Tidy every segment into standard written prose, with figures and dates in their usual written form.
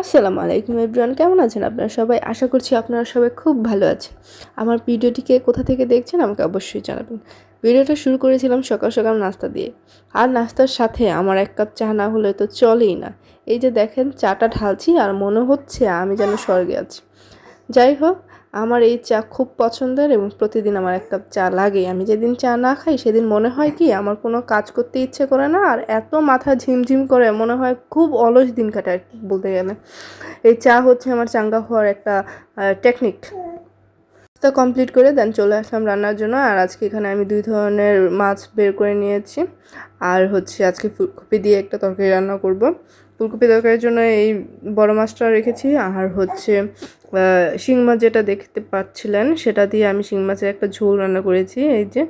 আসসালামু আলাইকুম এভরিওয়ান, কেমন আছেন আপনারা সবাই? আশা করছি আপনারা সবাই খুব ভালো আছেন। আমার ভিডিওটিকে কোথা থেকে দেখছেন আমাকে অবশ্যই জানাবেন। ভিডিওটা শুরু করেছিলাম সকাল সকাল নাস্তা দিয়ে। আর নাস্তার সাথে আমার ১ কাপ চা না হলে তো চলেই না। এই যে দেখেন চাটা ঢালছি আর মনে হচ্ছে আমি যেন স্বর্গে আছি। যাই হোক, আমার এই চা খুব পছন্দের এবং প্রতিদিন আমার ১ কাপ চা লাগেই। আমি যেদিন চা না খাই সেদিন মনে হয় কি আমার কোনো কাজ করতে ইচ্ছে করে না, আর এত মাথা ঝিমঝিম করে মনে হয় খুব অলস দিন কাটে আর কি বলতে গেলে। এই চা হচ্ছে আমার চাঙ্গা হওয়ার একটা টেকনিক। তা কমপ্লিট করে দেন চলে আসলাম রান্নার জন্য। আর আজকে এখানে আমি ২ ধরনের মাছ বের করে নিয়েছি। আর হচ্ছে আজকে ফুলকপি দিয়ে একটা তরকারি রান্না করব। ফুলকপি তরকারির জন্য এই বড় মাছটা রেখেছি। আর হচ্ছে শিং মাছ যেটা দেখতে পাচ্ছিলেন সেটা দিয়ে আমি শিং মাছের একটা ঝোল রান্না করেছি। এই যে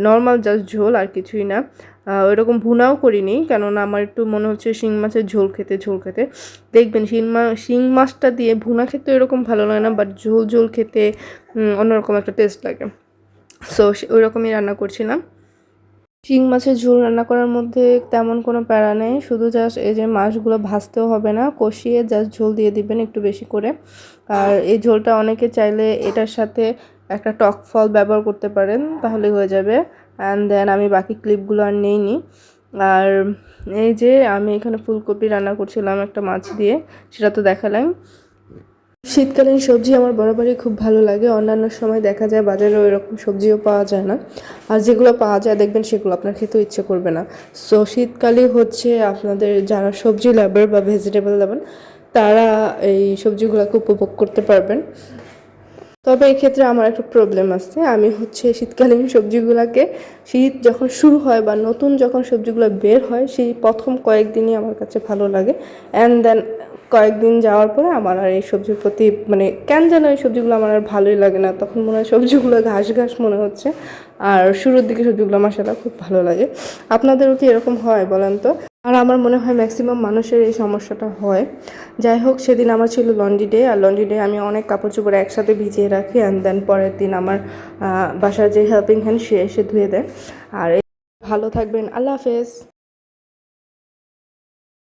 নর্মাল জাস্ট ঝোল, আর কিছুই না। ওইরকম ভুনাও করিনি, কেননা আমার একটু মনে হচ্ছে শিং মাছের ঝোল খেতে দেখবেন শিং মাছটা দিয়ে ভুনা খেতে এরকম ভালো লাগে না, বাট ঝোল ঝোল খেতে অন্যরকম একটা টেস্ট লাগে। সো ওই রকমই রান্না করছিলাম। শিং মাছের ঝোল রান্না করার মধ্যে তেমন কোনো প্যারা নেই, শুধু জাস্ট এই যে মাছগুলো ভাজতেও হবে না, কষিয়ে জাস্ট ঝোল দিয়ে দিবেন একটু বেশি করে। আর এই ঝোলটা অনেকে চাইলে এটার সাথে একটা টক ফল ব্যবহার করতে পারেন, তাহলে হয়ে যাবে। অ্যান্ড দেন আমি বাকি ক্লিপগুলো আর নেইনি। আর এই যে আমি এখানে ফুলকপি রান্না করছিলাম একটা মাছ দিয়ে, সেটা তো দেখালাম। শীতকালীন সবজি আমার বরাবরই খুব ভালো লাগে। অন্যান্য সময় দেখা যায় বাজারে ওই রকম সবজিও পাওয়া যায় না, আর যেগুলো পাওয়া যায় দেখবেন সেগুলো আপনার খেতেও ইচ্ছে করবে না। সো শীতকালে হচ্ছে আপনাদের যারা সবজি লাভার বা ভেজিটেবল লাভার তারা এই সবজিগুলোকে উপভোগ করতে পারবেন। তবে এক্ষেত্রে আমার একটা প্রবলেম আছে, আমি হচ্ছে শীতকালীন সবজিগুলোকে শীত যখন শুরু হয় বা নতুন যখন সবজিগুলো বের হয় সেই প্রথম কয়েকদিনই আমার কাছে ভালো লাগে। অ্যান্ড দেন কয়েকদিন যাওয়ার পরে আমার আর এই সবজির প্রতি মানে কেন যেন এই সবজিগুলো আমার আর ভালোই লাগে না, তখন মনে হয় সবজিগুলো ঘাস ঘাস মনে হচ্ছে। আর শুরুর দিকে সবজিগুলো মাশাআল্লাহ খুব ভালো লাগে। আপনাদেরও কি এরকম হয় বলেন তো? আর আমার মনে হয় ম্যাক্সিমাম মানুষের এই সমস্যাটা হয়। যাই হোক, সেদিন আমার ছিল লন্ড্রি ডে, আর লন্ড্রি ডে আমি অনেক কাপড় চোপড় একসাথে ভিজিয়ে রাখি, অ্যান্ড দেন পরের দিন আমার বাসার যে হেল্পিং হ্যান্ড সে এসে ধুয়ে দেয়। আর ভালো থাকবেন, আল্লাহ হাফেজ।